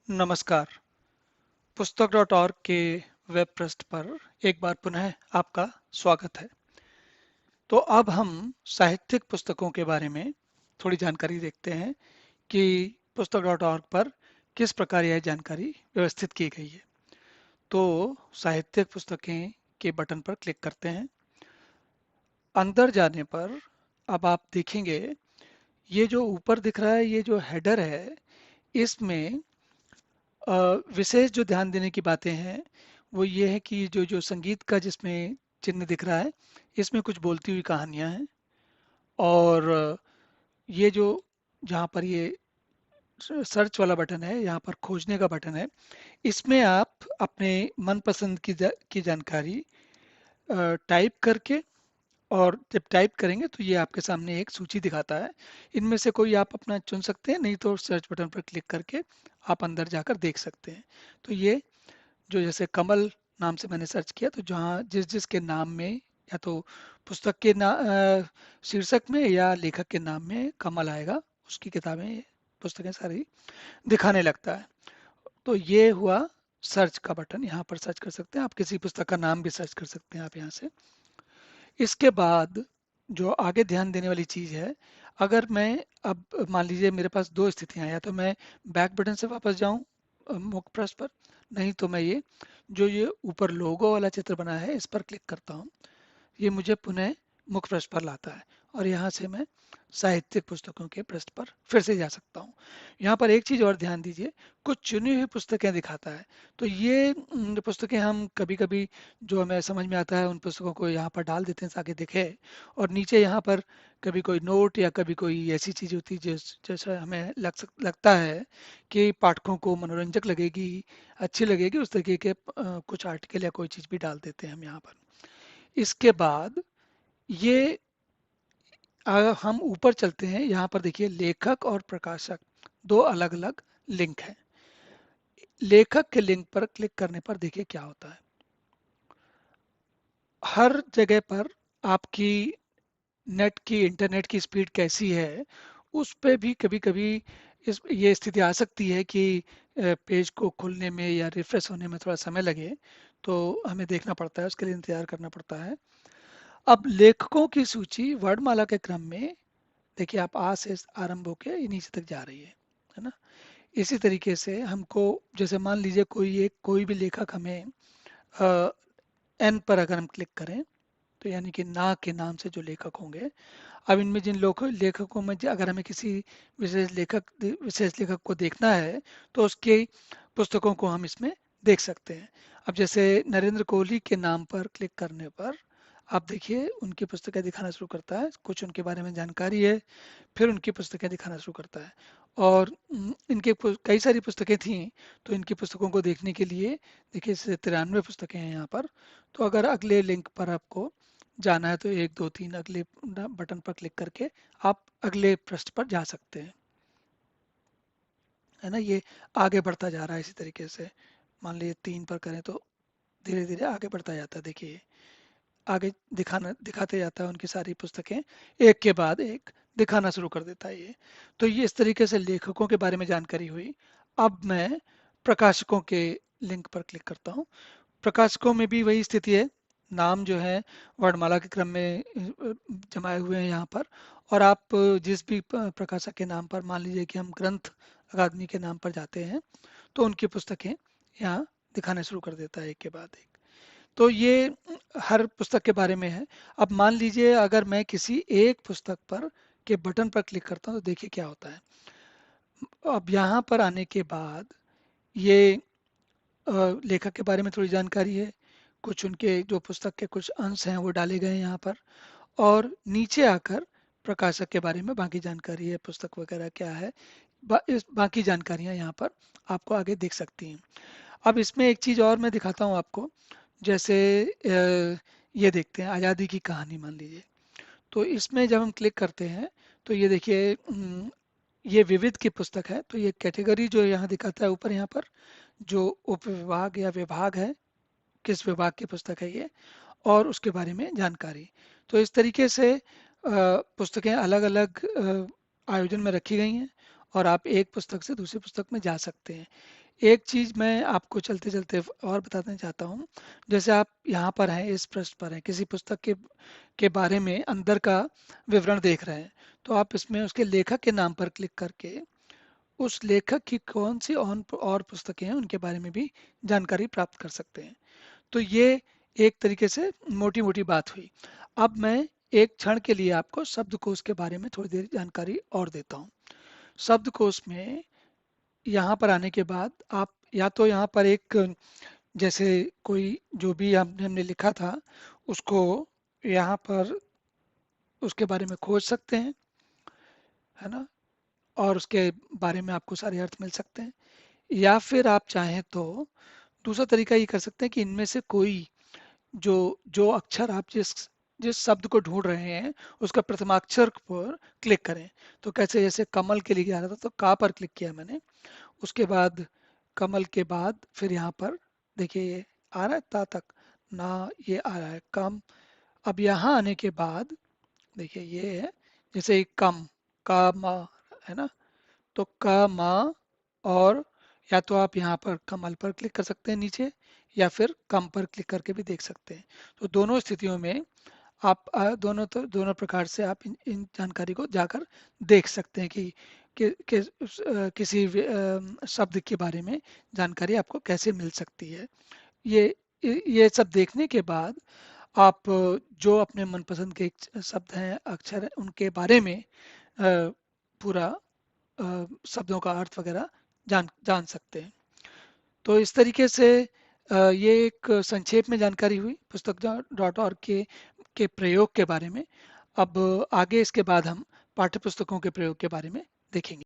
नमस्कार। पुस्तक.org के वेब पृष्ठ पर एक बार पुनः आपका स्वागत है। तो अब हम साहित्यिक पुस्तकों के बारे में थोड़ी जानकारी देखते हैं कि पुस्तक.org पर किस प्रकार यह जानकारी व्यवस्थित की गई है। तो साहित्यिक पुस्तकें के बटन पर क्लिक करते हैं। अंदर जाने पर अब आप देखेंगे ये जो ऊपर दिख रहा है, ये जो हेडर है, इसमें विशेष जो ध्यान देने की बातें हैं वो ये है कि जो जो संगीत का जिसमें चिन्ह दिख रहा है, इसमें कुछ बोलती हुई कहानियां हैं। और ये जो जहाँ पर ये सर्च वाला बटन है, यहाँ पर खोजने का बटन है, इसमें आप अपने मनपसंद की जानकारी टाइप करके, और जब टाइप करेंगे तो ये आपके सामने एक सूची दिखाता है। इनमें से कोई आप अपना चुन सकते हैं, नहीं तो सर्च बटन पर क्लिक करके आप अंदर जाकर देख सकते हैं। तो ये जो जैसे कमल नाम से मैंने सर्च किया, तो जहाँ जिस जिस के नाम में या तो पुस्तक के शीर्षक में या लेखक के नाम में कमल आएगा, उसकी किताबें पुस्तकें सारी दिखाने लगता है। तो ये हुआ सर्च का बटन। यहाँ पर सर्च कर सकते हैं आप, किसी पुस्तक का नाम भी सर्च कर सकते हैं आप यहाँ से। इसके बाद जो आगे ध्यान देने वाली चीज है, अगर मैं अब मान लीजिए मेरे पास दो स्थितियां हैं, या तो मैं बैक बटन से वापस जाऊं मुख्य पृष्ठ पर, नहीं तो मैं ये ऊपर लोगो वाला चित्र बना है इस पर क्लिक करता हूं। ये मुझे पुनः मुख्य पृष्ठ पर लाता है और यहाँ से मैं साहित्यिक पुस्तकों के पृष्ठ पर फिर से जा सकता हूँ। यहाँ पर एक चीज और ध्यान दीजिए, कुछ चुनी हुई पुस्तकें दिखाता है। तो ये पुस्तकें हम कभी कभी जो हमें समझ में आता है उन पुस्तकों को यहाँ पर डाल देते हैं ताकि दिखे। और नीचे यहाँ पर कभी कोई नोट या कभी कोई ऐसी चीज होती है जैसा हमें लगता है कि पाठकों को मनोरंजक लगेगी, अच्छी लगेगी, उस तरीके के कुछ आर्टिकल या कोई चीज भी डाल देते हैं हम यहाँ पर। इसके बाद ये हम ऊपर चलते हैं, यहाँ पर देखिए लेखक और प्रकाशक दो अलग अलग लिंक हैं। लेखक के लिंक पर क्लिक करने पर देखिए क्या होता है। हर जगह पर आपकी नेट की इंटरनेट की स्पीड कैसी है, उस पे भी कभी कभी ये स्थिति आ सकती है कि पेज को खुलने में या रिफ्रेश होने में थोड़ा समय लगे। तो हमें देखना पड़ता है, उसके लिए इंतजार करना पड़ता है। अब लेखकों की सूची वर्णमाला के क्रम में देखिए, आप आ से आरंभ होके ये नीचे तक जा रही है ना। इसी तरीके से हमको, जैसे मान लीजिए कोई भी लेखक हमें एन पर अगर हम क्लिक करें, तो यानी कि ना के नाम से जो लेखक होंगे, अब इनमें जिन लेखकों में अगर हमें किसी विशेष लेखक को देखना है तो उसके पुस्तकों को हम इसमें देख सकते हैं। अब जैसे नरेंद्र कोहली के नाम पर क्लिक करने पर आप देखिए उनकी पुस्तकें दिखाना शुरू करता है, कुछ उनके बारे में जानकारी है, फिर उनकी पुस्तकें दिखाना शुरू करता है। और इनके कई सारी पुस्तकें थीं, तो इनकी पुस्तकों को देखने के लिए देखिए 93 पुस्तकें हैं यहाँ पर। तो अगर अगले लिंक पर आपको जाना है तो 1 2 3 अगले बटन पर क्लिक करके आप अगले पृष्ठ पर जा सकते हैं, है ना। ये आगे बढ़ता जा रहा है इसी तरीके से। मान लीजिए 3 पर करें तो धीरे धीरे आगे बढ़ता जाता है। देखिए आगे दिखाते जाता है उनकी सारी पुस्तकें, एक के बाद एक दिखाना शुरू कर देता है ये। तो ये इस तरीके से लेखकों के बारे में जानकारी हुई। अब मैं प्रकाशकों के लिंक पर क्लिक करता हूँ। प्रकाशकों में भी वही स्थिति है, नाम जो है वर्णमाला के क्रम में जमाए हुए हैं यहाँ पर। और आप जिस भी प्रकाशक के नाम पर, मान लीजिए कि हम ग्रंथ अकादमी के नाम पर जाते हैं, तो उनकी पुस्तकें यहाँ दिखाने शुरू कर देता है एक के बाद एक। तो ये हर पुस्तक के बारे में है। अब मान लीजिए अगर मैं किसी एक पुस्तक पर के बटन पर क्लिक करता हूँ तो देखिए क्या होता है। अब यहाँ पर आने के बाद ये लेखक के बारे में थोड़ी जानकारी है, कुछ उनके जो पुस्तक के कुछ अंश हैं वो डाले गए हैं यहाँ पर। और नीचे आकर प्रकाशक के बारे में बाकी जानकारी है, पुस्तक वगैरह क्या है, इस बाकी जानकारियाँ यहाँ पर आपको आगे दिख सकती हैं। अब इसमें एक चीज़ और मैं दिखाता हूँ आपको। जैसे ये देखते हैं आज़ादी की कहानी, मान लीजिए। तो इसमें जब हम क्लिक करते हैं तो ये देखिए ये विविध की पुस्तक है। तो ये कैटेगरी जो यहाँ दिखाता है ऊपर, यहाँ पर जो उपविभाग या विभाग है, किस विभाग की पुस्तक है ये, और उसके बारे में जानकारी। तो इस तरीके से पुस्तकें अलग अलग आयोजन में रखी गई हैं और आप एक पुस्तक से दूसरी पुस्तक में जा सकते हैं। एक चीज मैं आपको चलते चलते और बताना चाहता हूँ। जैसे आप यहाँ पर हैं, इस पृष्ठ पर हैं, किसी पुस्तक के बारे में अंदर का विवरण देख रहे हैं, तो आप इसमें उसके लेखक के नाम पर क्लिक करके उस लेखक की कौन सी और पुस्तकें हैं उनके बारे में भी जानकारी प्राप्त कर सकते हैं। तो ये एक तरीके से मोटी मोटी बात हुई। अब मैं एक क्षण के लिए आपको शब्दकोश के बारे में थोड़ी देर जानकारी और देता हूँ। शब्दकोश में यहाँ पर आने के बाद आप या तो यहाँ पर एक, जैसे कोई जो भी हमने लिखा था उसको यहाँ पर उसके बारे में खोज सकते हैं, है ना, और उसके बारे में आपको सारे अर्थ मिल सकते हैं। या फिर आप चाहें तो दूसरा तरीका ये कर सकते हैं कि इनमें से कोई जो जो अक्षर आप जिस जिस शब्द को ढूंढ रहे हैं उसका प्रथमाक्षर पर क्लिक करें। तो कैसे, जैसे कमल के लिए आ रहा था तो का पर क्लिक किया मैंने, उसके बाद कमल के बाद फिर यहाँ पर देखिए ये आ रहा है ता तक ना, ये आ रहा है कम। अब यहाँ आने के बाद देखिए ये है, जैसे कम का मा, है ना, तो का मा, और या तो आप यहाँ पर कमल पर क्लिक कर सकते हैं नीचे, या फिर कम पर क्लिक करके भी देख सकते हैं। तो दोनों स्थितियों में आप दोनों प्रकार से आप इन जानकारी को जाकर देख सकते हैं कि किसी शब्द के बारे में जानकारी आपको कैसे मिल सकती है। ये ये सब देखने के बाद आप जो अपने मनपसंद के शब्द हैं, अक्षर हैं, उनके बारे में पूरा शब्दों का अर्थ वगैरह जान जान सकते हैं। तो इस तरीके से ये एक संक्षेप में जानकारी हुई पुस्तक डॉट ऑर्ग के प्रयोग के बारे में। अब आगे इसके बाद हम पाठ्य पुस्तकों के प्रयोग के बारे में देखेंगे।